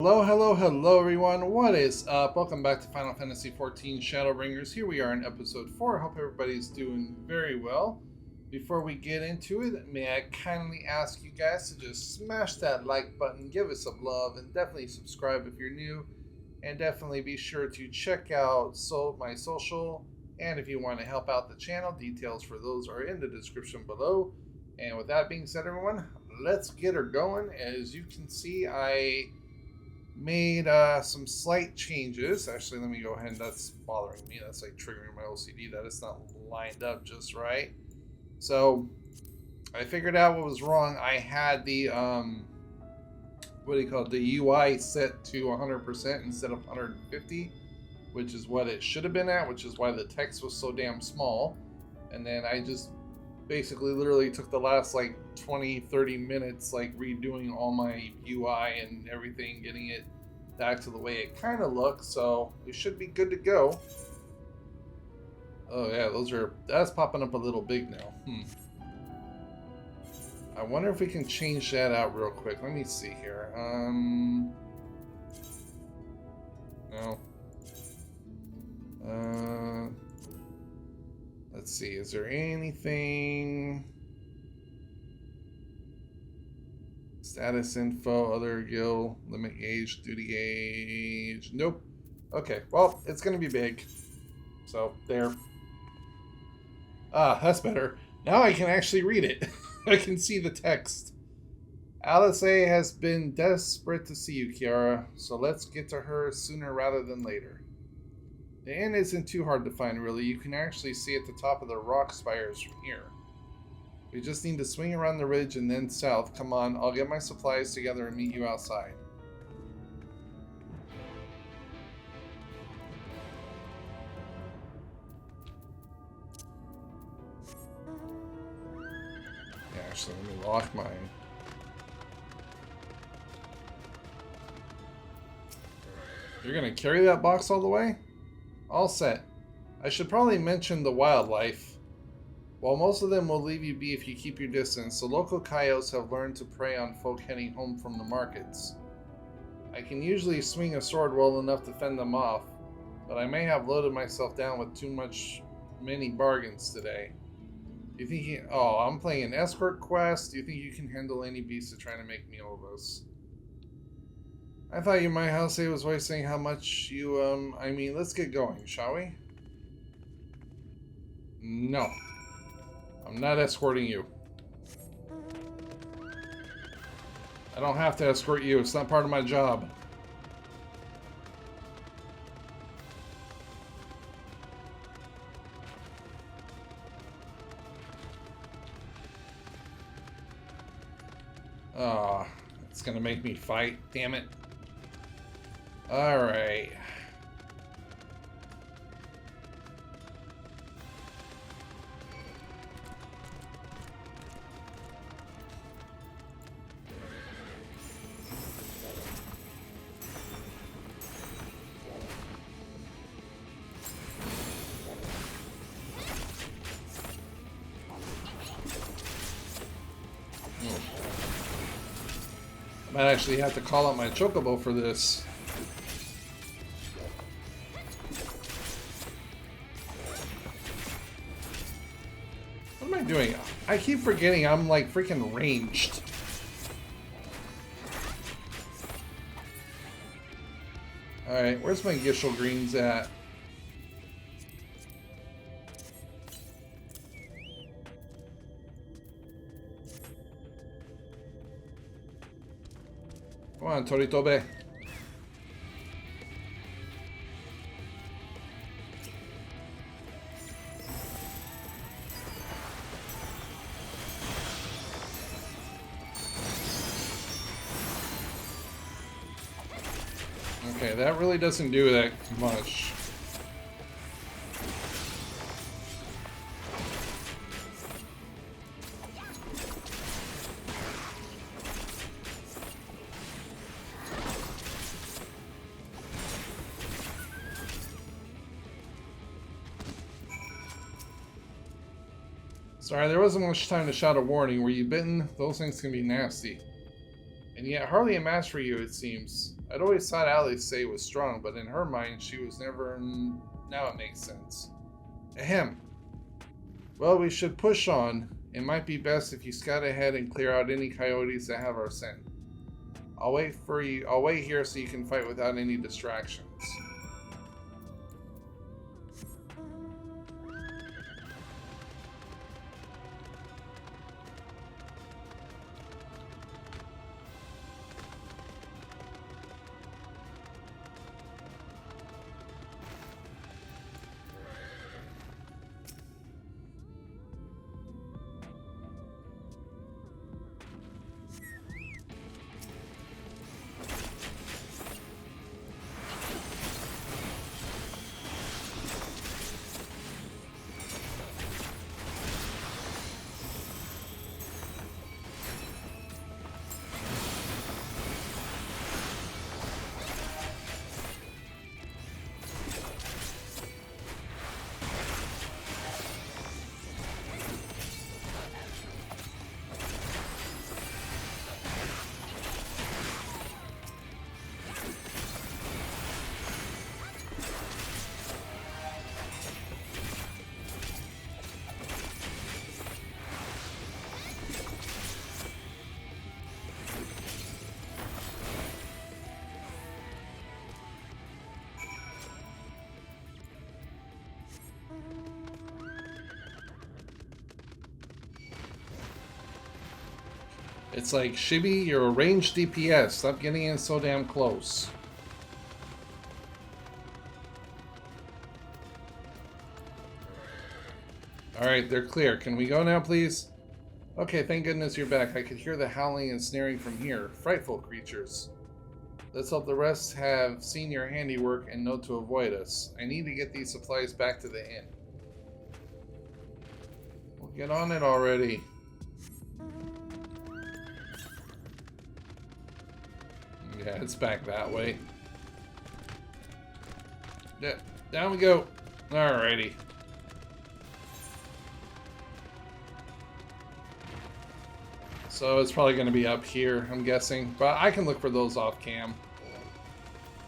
Hello, hello, hello everyone. What is up? Welcome back to Final Fantasy XIV Shadowbringers. Here we are in episode 4. Hope everybody's doing very well. Before we get into it, may I kindly ask you guys to just smash that like button, give us some love, and definitely subscribe if you're new. And definitely be sure to check out my social. And if you want to help out the channel, details for those are in the description below. And with that being said, everyone, let's get her going. As you can see, I made some slight changes. Actually, let me go ahead. That's bothering me. That's like triggering my OCD that it's not lined up just right. So I figured out what was wrong. I had the what do you call it? The UI set to 100% instead of 150, which is what it should have been at, which is why the text was so damn small. And then I just basically literally took the last like 20-30 minutes like redoing all my UI and everything, getting it back to the way it kind of looks, so it should be good to go. Oh yeah, that's popping up a little big now. I wonder if we can change that out real quick. Let me see here. No. Let's see, is there anything? Status info, other guild, limit gauge, duty gauge. Nope. Okay, well, it's going to be big. So, there. Ah, that's better. Now I can actually read it. I can see the text. Alice A has been desperate to see you, Kiara, so let's get to her sooner rather than later. The inn isn't too hard to find, really. You can actually see at the top of the rock spires from here. We just need to swing around the ridge and then south. Come on, I'll get my supplies together and meet you outside. Yeah, actually, let me lock mine. You're gonna carry that box all the way? All set. I should probably mention the wildlife. While most of them will leave you be if you keep your distance, the local coyotes have learned to prey on folk heading home from the markets. I can usually swing a sword well enough to fend them off, but I may have loaded myself down with many bargains today. Do you think I'm playing an escort quest? Do you think you can handle any beast that's trying to make meal of us? I thought you might say was wasting how much you, I mean, let's get going, shall we? No. I'm not escorting you. I don't have to escort you. It's not part of my job. Ah, it's gonna make me fight. Damn it. All right. I might actually have to call out my chocobo for this. What am I doing? I keep forgetting I'm like freaking ranged. Alright, where's my Gishel Greens at? Come on, Toritobe. Okay, that really doesn't do that much. Sorry, there wasn't much time to shout a warning. Were you bitten? Those things can be nasty. And yet hardly a match for you, it seems. I'd always thought Alice was strong, but in her mind, she was never... Now it makes sense. Ahem. Well, we should push on. It might be best if you scout ahead and clear out any coyotes that have our scent. I'll wait for you. I'll wait here so you can fight without any distractions. It's like, Shibi, you're a ranged DPS. Stop getting in so damn close. Alright, they're clear. Can we go now, please? Okay, thank goodness you're back. I could hear the howling and snaring from here. Frightful creatures. Let's hope the rest have seen your handiwork and know to avoid us. I need to get these supplies back to the inn. Well, get on it already. Yeah, it's back that way. Yeah, down we go. Alrighty. So it's probably going to be up here, I'm guessing. But I can look for those off cam.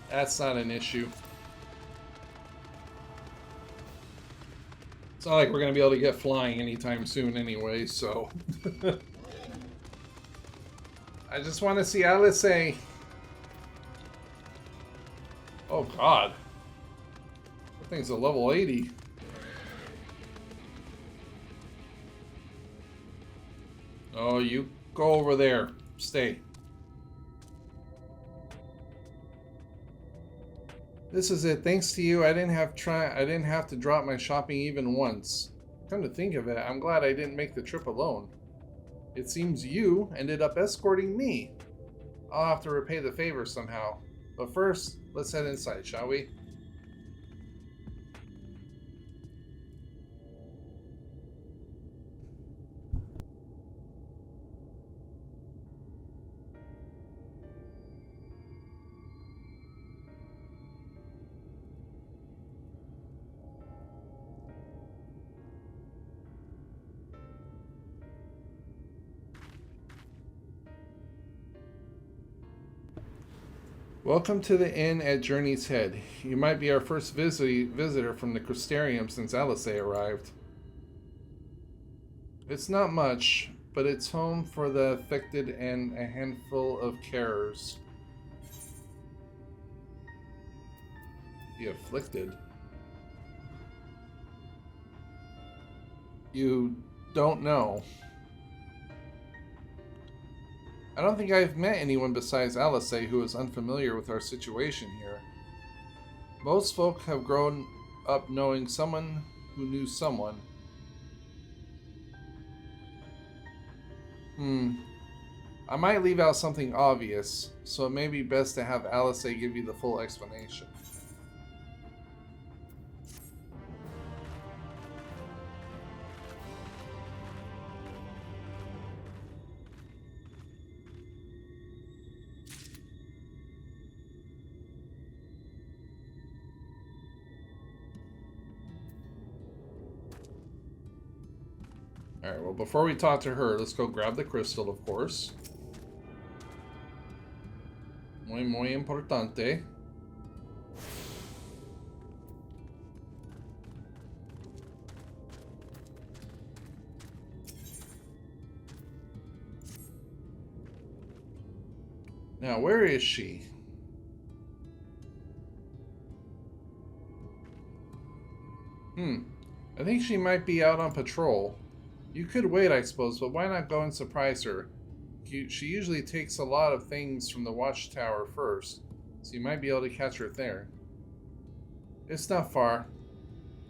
That's not an issue. It's not like we're going to be able to get flying anytime soon anyway, so... I just want to see Alice. Oh god. That thing's a level 80. Oh, you go over there. Stay. This is it. Thanks to you, I didn't have to drop my shopping even once. Come to think of it, I'm glad I didn't make the trip alone. It seems you ended up escorting me. I'll have to repay the favor somehow. But first, let's head inside, shall we? Welcome to the inn at Journey's Head. You might be our first visitor from the Crystarium since Alice arrived. It's not much, but it's home for the afflicted and a handful of carers. The afflicted? You don't know. I don't think I've met anyone besides Alice who is unfamiliar with our situation here. Most folk have grown up knowing someone who knew someone. I might leave out something obvious, so it may be best to have Alice give you the full explanation. Alright, well, before we talk to her, let's go grab the crystal, of course. muy importante. Now, where is she? I think she might be out on patrol. You could wait, I suppose, but why not go and surprise her? She usually takes a lot of things from the watchtower first, so you might be able to catch her there. It's not far.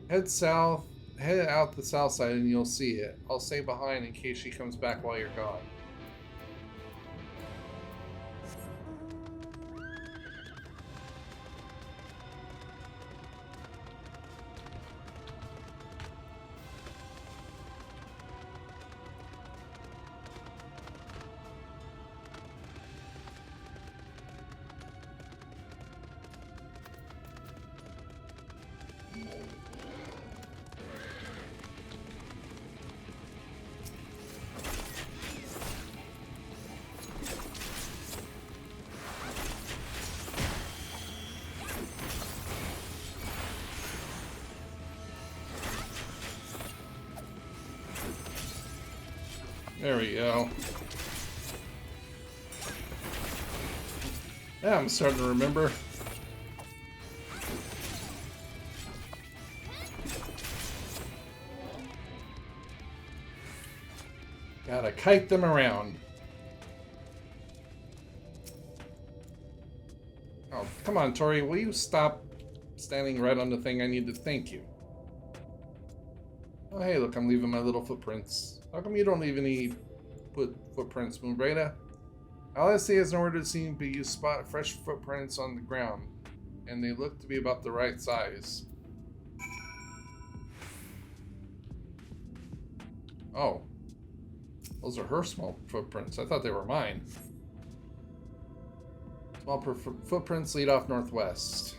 Head south, head out the south side and you'll see it. I'll stay behind in case she comes back while you're gone. There we go. Yeah, I'm starting to remember. Gotta kite them around. Oh, come on, Tori. Will you stop standing right on the thing? I need to thank you. Oh, hey, look, I'm leaving my little footprints. How come you don't leave any footprints, Moonbreda? All I see is nowhere to seem but you spot fresh footprints on the ground, and they look to be about the right size. Oh. Those are her small footprints. I thought they were mine. Small footprints lead off northwest.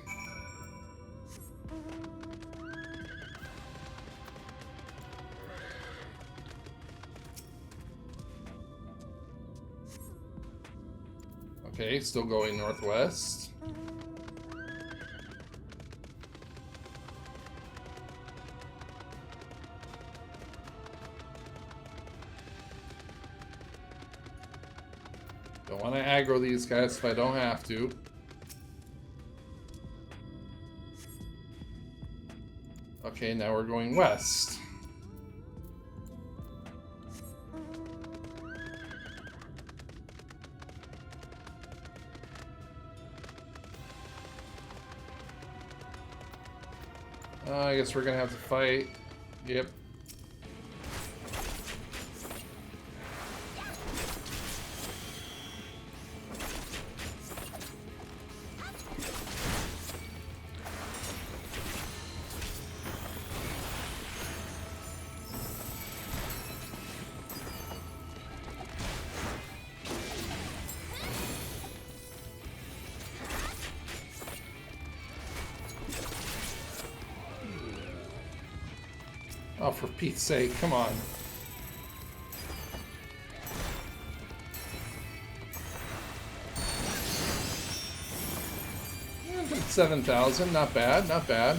Okay, still going northwest. Don't want to aggro these guys if I don't have to. Okay, now we're going west. I guess we're gonna have to fight. Yep. Oh, for Pete's sake, come on. Yeah, 7,000, not bad, not bad.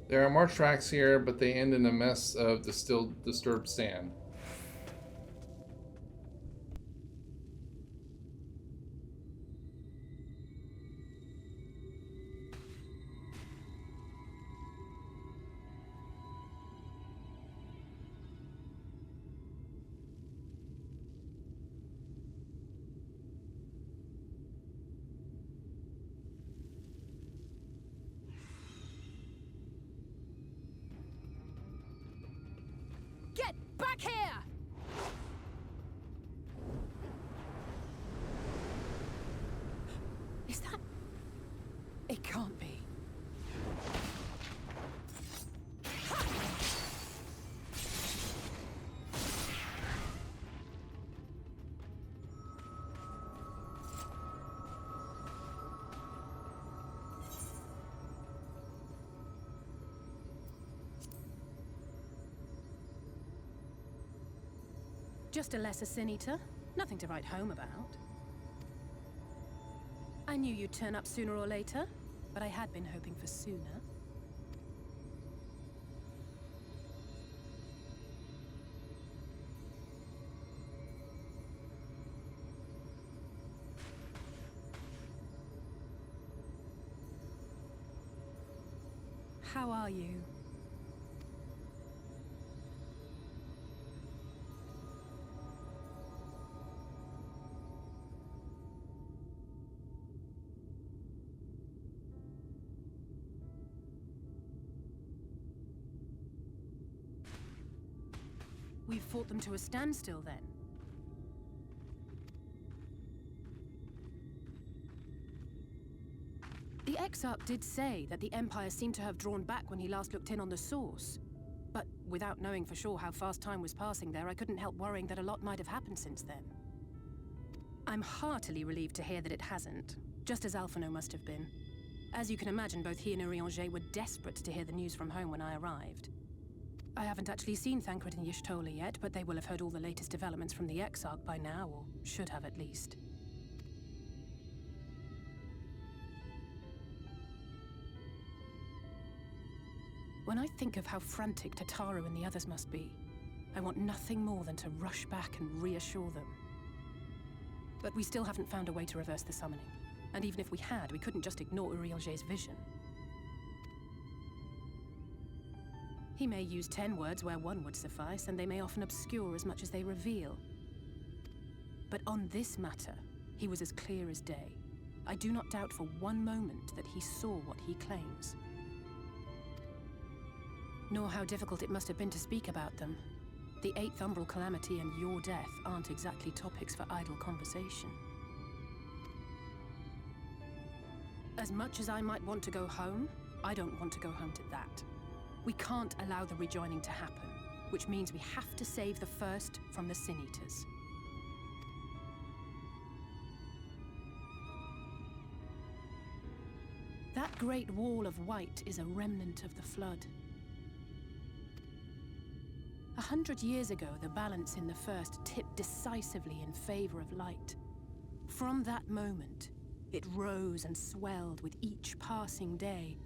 There are more tracks here, but they end in a mess of still disturbed sand. Get back here! Is that... It can't be. Just a lesser sin eater. Nothing to write home about. I knew you'd turn up sooner or later, but I had been hoping for sooner. How are you? We've fought them to a standstill, then. The Exarch did say that the Empire seemed to have drawn back when he last looked in on the source. But without knowing for sure how fast time was passing there, I couldn't help worrying that a lot might have happened since then. I'm heartily relieved to hear that it hasn't, just as Alphino must have been. As you can imagine, both he and Urianger were desperate to hear the news from home when I arrived. I haven't actually seen Thancred and Y'shtola yet, but they will have heard all the latest developments from the Exarch by now, or should have at least. When I think of how frantic Tataru and the others must be, I want nothing more than to rush back and reassure them. But we still haven't found a way to reverse the summoning. And even if we had, we couldn't just ignore Urianger's vision. He may use 10 words where one would suffice, and they may often obscure as much as they reveal. But on this matter, he was as clear as day. I do not doubt for one moment that he saw what he claims. Nor how difficult it must have been to speak about them. The 8th Umbral Calamity and your death aren't exactly topics for idle conversation. As much as I might want to go home, I don't want to go home to that. We can't allow the rejoining to happen, which means we have to save the first from the Sin Eaters. That great wall of white is a remnant of the Flood. 100 years ago, the balance in the first tipped decisively in favor of light. From that moment, it rose and swelled with each passing day,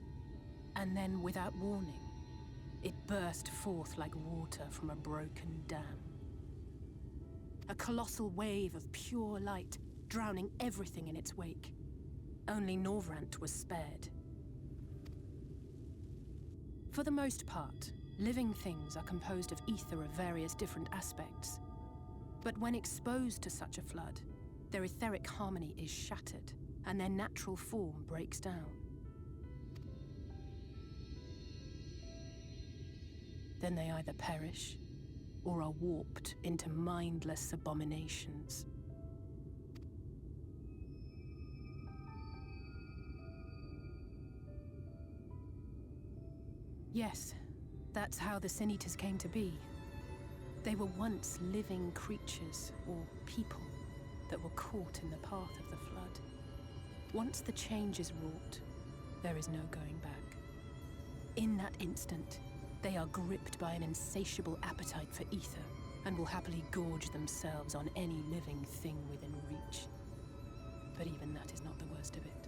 and then, without warning, it burst forth like water from a broken dam. A colossal wave of pure light, drowning everything in its wake. Only Norvrant was spared. For the most part, living things are composed of ether of various different aspects. But when exposed to such a flood, their etheric harmony is shattered, and their natural form breaks down. Then they either perish, or are warped into mindless abominations. Yes, that's how the Sin Eaters came to be. They were once living creatures, or people, that were caught in the path of the Flood. Once the change is wrought, there is no going back. In that instant, they are gripped by an insatiable appetite for ether, and will happily gorge themselves on any living thing within reach. But even that is not the worst of it.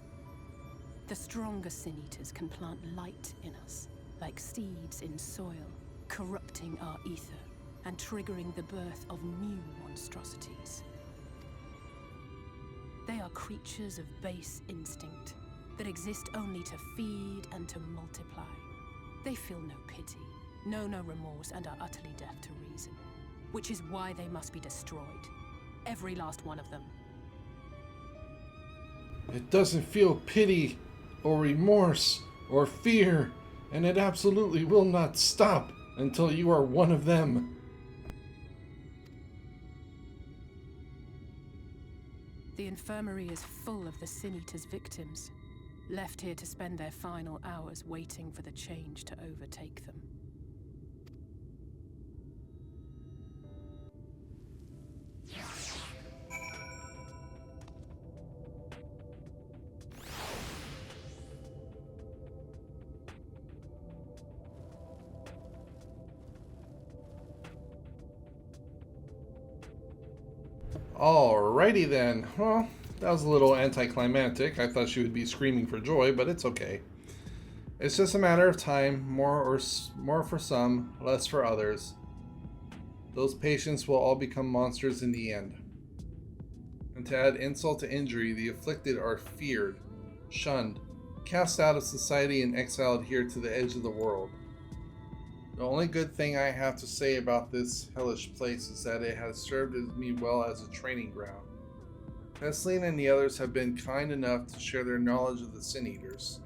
The stronger Sin Eaters can plant light in us, like seeds in soil, corrupting our ether, and triggering the birth of new monstrosities. They are creatures of base instinct, that exist only to feed and to multiply. They feel no pity, know no remorse, and are utterly deaf to reason. Which is why they must be destroyed. Every last one of them. It doesn't feel pity, or remorse, or fear, and it absolutely will not stop until you are one of them. The infirmary is full of the Sin Eaters' victims, left here to spend their final hours waiting for the change to overtake them. Alrighty then. Well, that was a little anticlimactic. I thought she would be screaming for joy, but it's okay. It's just a matter of time, more for some, less for others. Those patients will all become monsters in the end. And to add insult to injury, the afflicted are feared, shunned, cast out of society and exiled here to the edge of the world. The only good thing I have to say about this hellish place is that it has served me well as a training ground. Pestlin and the others have been kind enough to share their knowledge of the Sin Eaters,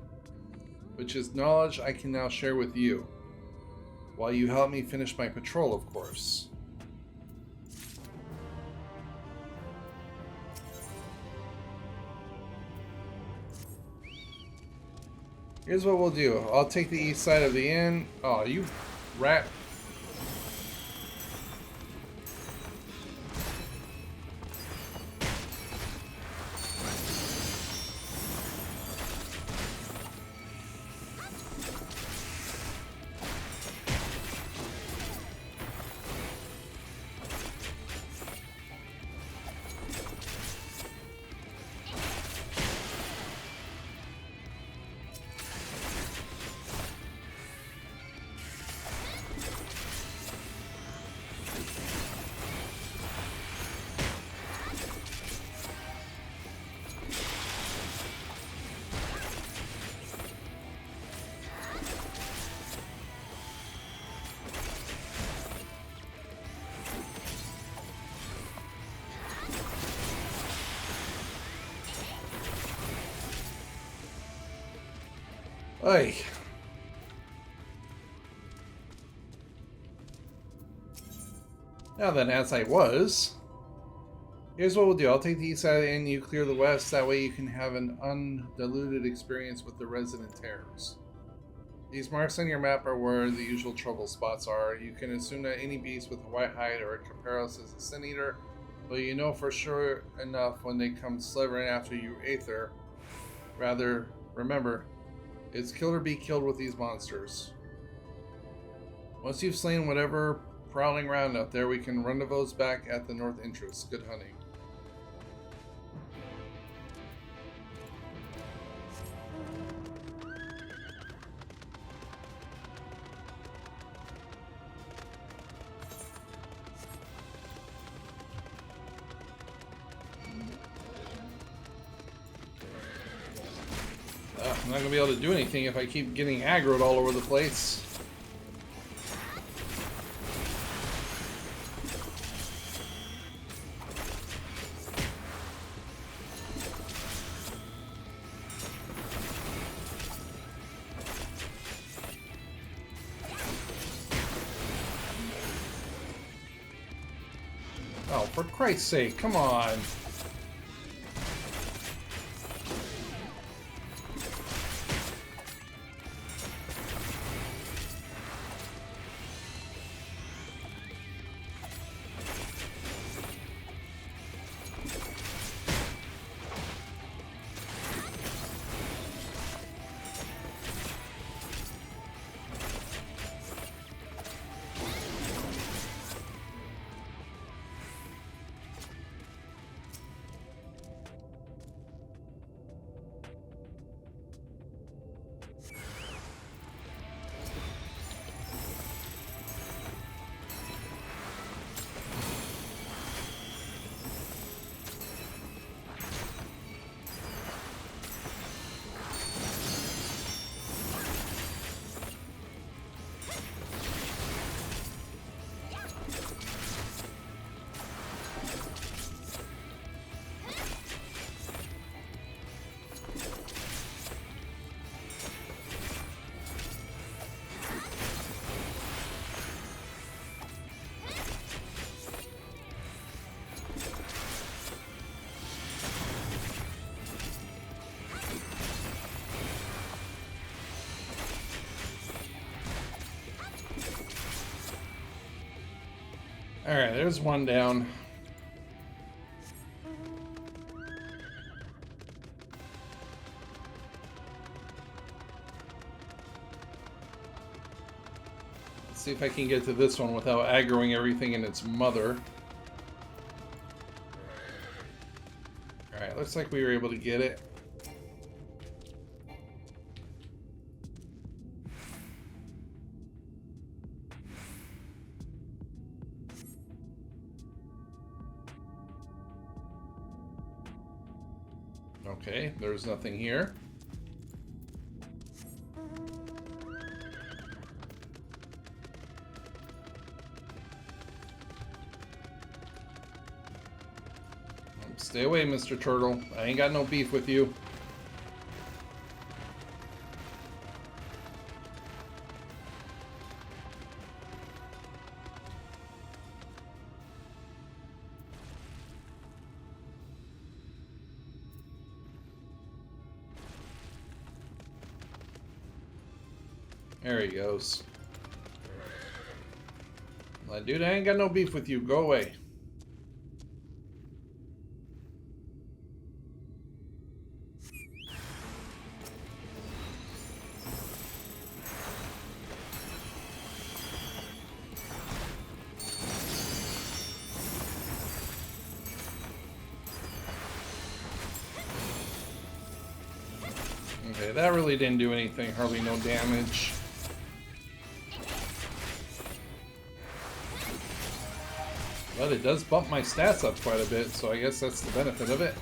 which is knowledge I can now share with you, while you help me finish my patrol, of course. Here's what we'll do. I'll take the east side of the inn. Oh, you rat. Oy. Now then, as I was, here's what we'll do. I'll take the east side and you clear the west. That way you can have an undiluted experience with the resident terrors. These marks on your map are where the usual trouble spots are. You can assume that any beast with a white hide or a Caparos is a Sin Eater, but you know for sure enough when they come slavering after you Aether. Rather, remember, it's kill or be killed with these monsters. Once you've slain whatever prowling around out there, we can rendezvous back at the north entrance. Good hunting. I'm not going to be able to do anything if I keep getting aggroed all over the place. Oh, for Christ's sake, come on. Alright, there's one down. Let's see if I can get to this one without aggroing everything and its mother. looks like we were able to get it. Okay, there's nothing here. Stay away, Mr. Turtle. I ain't got no beef with you. There he goes. Like, dude, I ain't got no beef with you. Go away. Okay, that really didn't do anything. Hardly no damage. But it does bump my stats up quite a bit, so I guess that's the benefit of it.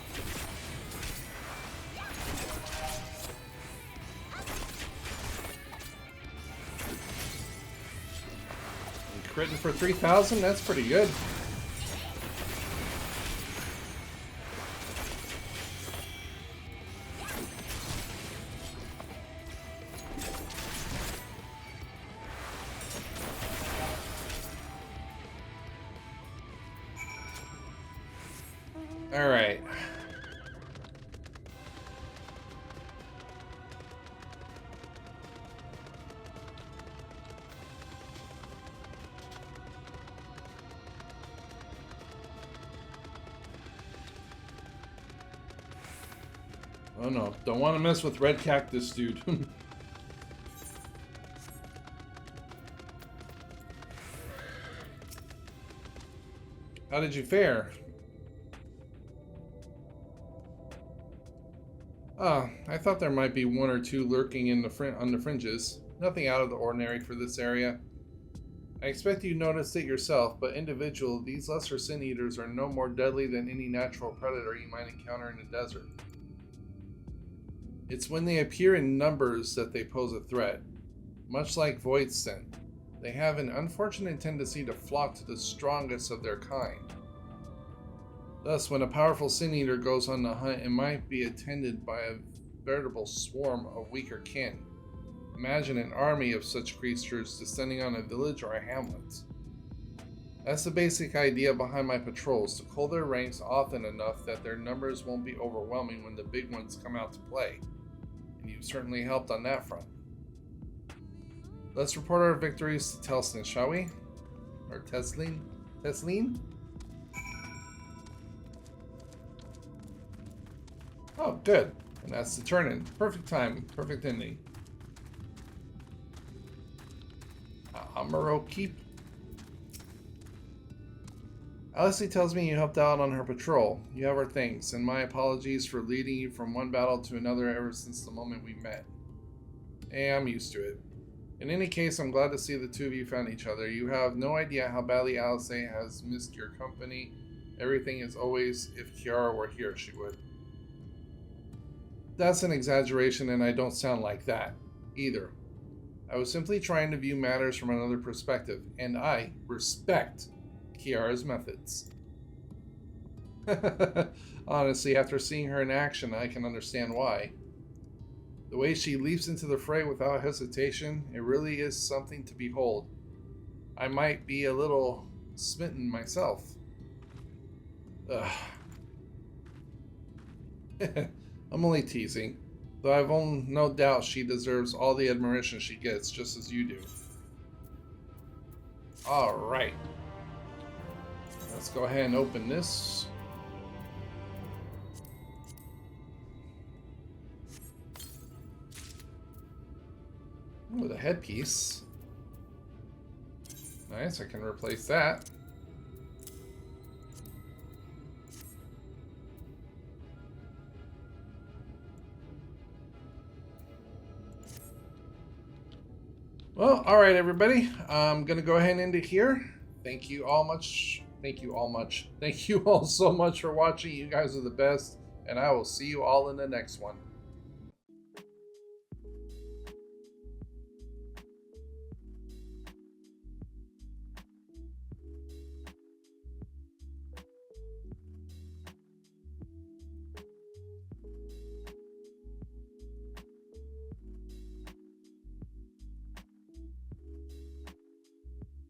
And critting for 3,000, that's pretty good. All right. Oh no, don't want to mess with red cactus, dude. How did you fare? I thought there might be one or two lurking in the on the fringes. Nothing out of the ordinary for this area. I expect you noticed it yourself, but individually, these lesser sin eaters are no more deadly than any natural predator you might encounter in the desert. It's when they appear in numbers that they pose a threat. Much like void scent, they have an unfortunate tendency to flock to the strongest of their kind. Thus, when a powerful sin eater goes on the hunt, it might be attended by a veritable swarm of weaker kin. Imagine an army of such creatures descending on a village or a hamlet. That's the basic idea behind my patrols, to cull their ranks often enough that their numbers won't be overwhelming when the big ones come out to play. And you've certainly helped on that front. Let's report our victories to Telsin, shall we? Or Teslin? Teslin? Oh, good. And that's the turn-in. Perfect time. Perfect ending. Amuro keep. Alice tells me you helped out on her patrol. You have our thanks, and my apologies for leading you from one battle to another ever since the moment we met. Hey, I'm used to it. In any case, I'm glad to see the two of you found each other. You have no idea how badly Alice has missed your company. Everything is always, if Kiara were here, she would. That's an exaggeration, and I don't sound like that, either. I was simply trying to view matters from another perspective, and I respect Kiara's methods. Honestly, after seeing her in action, I can understand why. The way she leaps into the fray without hesitation, it really is something to behold. I might be a little smitten myself. Ugh. I'm only teasing, though I've no doubt she deserves all the admiration she gets, just as you do. Alright. Let's go ahead and open this. Ooh, the headpiece. Nice, I can replace that. Well, all right, everybody. I'm gonna go ahead and end it here. Thank you all much. Thank you all much. Thank you all so much for watching. You guys are the best, and I will see you all in the next one.